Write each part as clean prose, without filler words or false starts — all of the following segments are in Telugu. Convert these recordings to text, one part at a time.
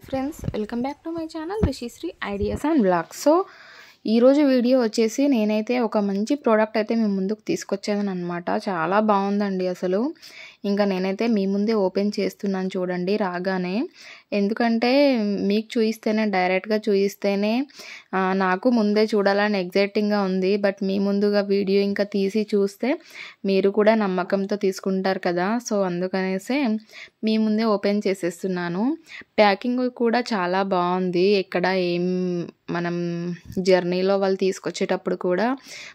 Friends, welcome back to my channel Rishishri ideas and blogs. So ఈరోజు వీడియో వచ్చేసి నేనైతే ఒక మంచి ప్రోడక్ట్ అయితే మీ ముందుకు తీసుకొచ్చాను అనమాట. చాలా బాగుందండి అసలు. ఇంకా నేనైతే మీ ముందే ఓపెన్ చేస్తున్నాను చూడండి రాగానే. ఎందుకంటే మీకు చూయిస్తేనే, డైరెక్ట్గా చూయిస్తేనే నాకు ముందే చూడాలని ఎగ్జైటింగ్గా ఉంది. బట్ మీ ముందుగా వీడియో ఇంకా తీసి చూస్తే మీరు కూడా నమ్మకంతో తీసుకుంటారు కదా. సో అందుకనేసే మీ ముందే ఓపెన్ చేసేస్తున్నాను. ప్యాకింగ్ కూడా చాలా బాగుంది. ఎక్కడ ఏం మనం జర్నీలో వాళ్ళు తీసుకొచ్చేటప్పుడు కూడా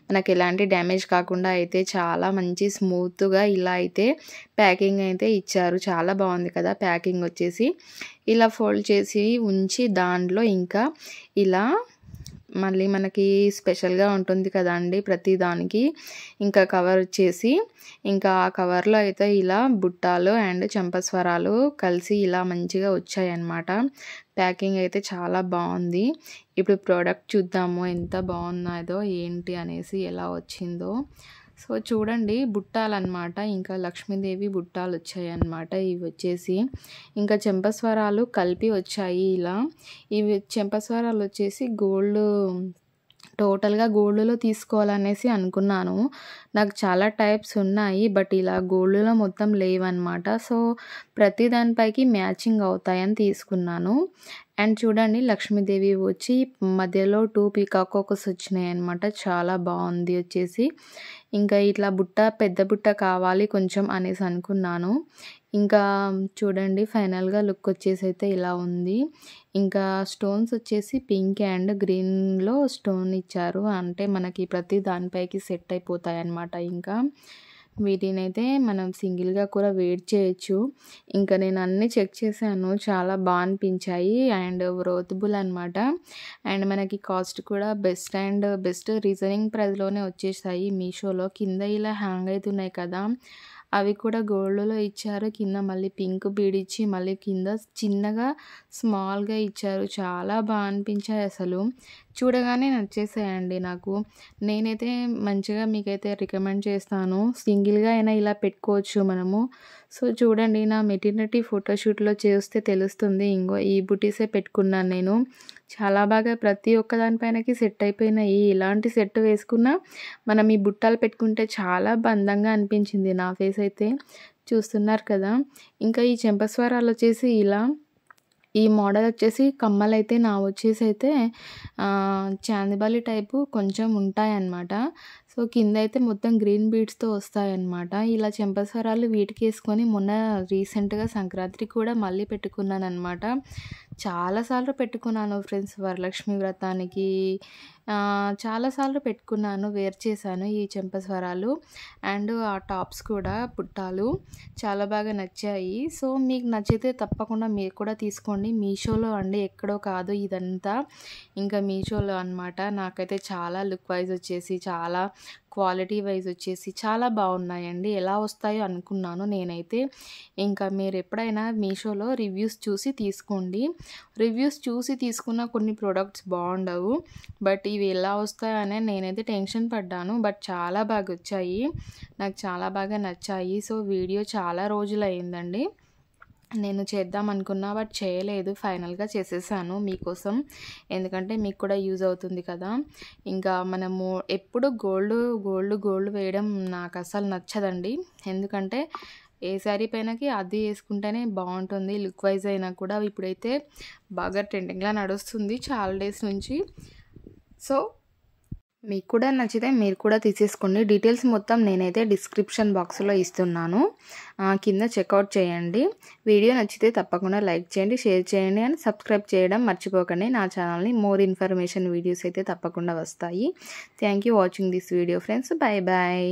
మనకి ఎలాంటి డ్యామేజ్ కాకుండా అయితే చాలా మంచి స్మూత్గా ఇలా అయితే ప్యాకింగ్ అయితే ఇచ్చారు. చాలా బాగుంది కదా ప్యాకింగ్ వచ్చేసి. ఇలా ఫోల్డ్ చేసి ఉంచి దాంట్లో ఇంకా ఇలా మళ్ళీ మనకి స్పెషల్గా ఉంటుంది కదా అండి ప్రతి దానికి ఇంకా కవర్ వచ్చేసి, ఇంకా ఆ కవర్లో అయితే ఇలా బుట్టాలు అండ్ చెంపస్వరాలు కలిసి ఇలా మంచిగా వచ్చాయన్నమాట. ప్యాకింగ్ అయితే చాలా బాగుంది. ఇప్పుడు ప్రోడక్ట్ చూద్దాము ఎంత బాగున్నదో ఏంటి అనేసి, ఎలా వచ్చిందో. సో చూడండి, బుట్టాలన్నమాట. ఇంకా లక్ష్మీదేవి బుట్టాలు వచ్చాయన్నమాట. ఇవి వచ్చేసి ఇంకా చెంపస్వరాలు కలిపి వచ్చాయి ఇలా. ఇవి చెంపస్వరాలు వచ్చేసి గోల్డ్, టోటల్గా గోల్డ్లో తీసుకోవాలనేసి అనుకున్నాను. నాకు చాలా టైప్స్ ఉన్నాయి, బట్ ఇలా గోల్డ్లో మొత్తం లేవన్నమాట. సో ప్రతి దానిపైకి మ్యాచింగ్ అవుతాయని తీసుకున్నాను. అండ్ చూడండి, లక్ష్మీదేవి వచ్చి మధ్యలో 2 పీకాకోకస్ వచ్చినాయి అనమాట. చాలా బాగుంది వచ్చేసి. ఇంకా ఇట్లా బుట్ట, పెద్ద బుట్ట కావాలి కొంచెం అనేసి అనుకున్నాను. ఇంకా చూడండి, ఫైనల్గా లుక్ వచ్చేసి అయితే ఇలా ఉంది. ఇంకా స్టోన్స్ వచ్చేసి పింక్ అండ్ గ్రీన్లో స్టోన్ ఇచ్చారు. అంటే మనకి ప్రతి దానిపైకి సెట్ అయిపోతాయి అన్నమాట. ఇంకా వీటినైతే మనం సింగిల్గా కూడా వేర్ చేయొచ్చు. ఇంకా నేను అన్నీ చెక్ చేశాను, చాలా బాగా అనిపించాయి. అండ్ వర్తబుల్ అనమాట. అండ్ మనకి కాస్ట్ కూడా బెస్ట్ రీజనింగ్ ప్రైస్లోనే వచ్చేసాయి మీషోలో. కింద ఇలా హ్యాంగ్ అవుతున్నాయి కదా, అవి కూడా గోల్డ్లో ఇచ్చారు. కింద మళ్ళీ పింక్ బీడ్ ఇచ్చి మళ్ళీ కింద చిన్నగా స్మాల్గా ఇచ్చారు. చాలా బాగా అనిపించాయి అసలు. చూడగానే నచ్చేసాయండి నాకు. నేనైతే మంచిగా మీకైతే రికమెండ్ చేస్తాను. సింగిల్గా అయినా ఇలా పెట్టుకోవచ్చు మనము. సో చూడండి, నా మెటర్నిటీ ఫోటోషూట్లో చేస్తే తెలుస్తుంది. ఇంకో ఈ బుటీసే పెట్టుకున్నాను నేను. చాలా బాగా ప్రతి ఒక్క దానిపైనకి సెట్ అయిపోయినాయి. ఇలాంటి సెట్ వేసుకున్నా మనం ఈ బుట్టాలు పెట్టుకుంటే చాలా అందంగా అనిపించింది నా ఫేస్ అయితే. చూస్తున్నారు కదా. ఇంకా ఈ చెంపస్వరాలు వచ్చేసి ఇలా, ఈ మోడల్ వచ్చేసి కమ్మలు అయితే నా వచ్చేసి అయితే చాందిబాలి టైపు కొంచెం ఉంటాయన్నమాట. సో కింద అయితే మొత్తం గ్రీన్ బీడ్స్తో వస్తాయన్నమాట. ఇలా చెంపస్వరాలు వీటికి వేసుకొని మొన్న రీసెంట్గా సంక్రాంతికి కూడా మళ్ళీ పెట్టుకున్నాను అనమాట. చాలాసార్లు పెట్టుకున్నాను ఫ్రెండ్స్, వరలక్ష్మి వ్రతానికి చాలాసార్లు పెట్టుకున్నాను, వేర్ చేశాను ఈ చెంపస్వరాలు. అండ్ ఆ టాప్స్ కూడా బుట్టాలు చాలా బాగా నచ్చాయి. సో మీకు నచ్చితే తప్పకుండా మీరు కూడా తీసుకోండి. మీషోలో అండి, ఎక్కడో కాదు ఇదంతా, ఇంకా మీషోలో అనమాట. నాకైతే చాలా లుక్ వైజ్ వచ్చేసి, చాలా క్వాలిటీ వైజ్ వచ్చేసి చాలా బాగున్నాయండి. ఎలా వస్తాయో అనుకున్నాను నేనైతే. ఇంకా మీరు ఎప్పుడైనా మీషోలో రివ్యూస్ చూసి తీసుకోండి. రివ్యూస్ చూసి తీసుకున్న కొన్ని ప్రోడక్ట్స్ బాగుండవు, బట్ ఇవి ఎలా వస్తాయనే నేనైతే టెన్షన్ పడ్డాను. బట్ చాలా బాగా వచ్చాయి, నాకు చాలా బాగా నచ్చాయి. సో వీడియో చాలా రోజులు అయిందండి నేను చేద్దాం అనుకున్నా, బట్ చేయలేదు. ఫైనల్గా చేసేసాను మీకోసం, ఎందుకంటే మీకు కూడా యూజ్ అవుతుంది కదా. ఇంకా మనము ఎప్పుడు గోల్డ్ వేయడం నాకు అసలు నచ్చదండి. ఎందుకంటే ఏ శారీ పైనకి అది వేసుకుంటేనే బాగుంటుంది లుక్ వైజ్ అయినా కూడా. ఇప్పుడైతే బాగా ట్రెండింగ్లా నడుస్తుంది చాలా డేస్ నుంచి. సో మీకు కూడా నచ్చితే మీరు కూడా తీసేసుకోండి. డీటెయిల్స్ మొత్తం నేనైతే డిస్క్రిప్షన్ బాక్స్లో ఇస్తున్నాను, కింద చెక్అవుట్ చేయండి. వీడియో నచ్చితే తప్పకుండా లైక్ చేయండి, షేర్ చేయండి అండ్ సబ్స్క్రైబ్ చేయడం మర్చిపోకండి నా ఛానల్ని. మోర్ ఇన్ఫర్మేషన్ వీడియోస్ అయితే తప్పకుండా వస్తాయి. Thank you watching this video friends. Bye bye.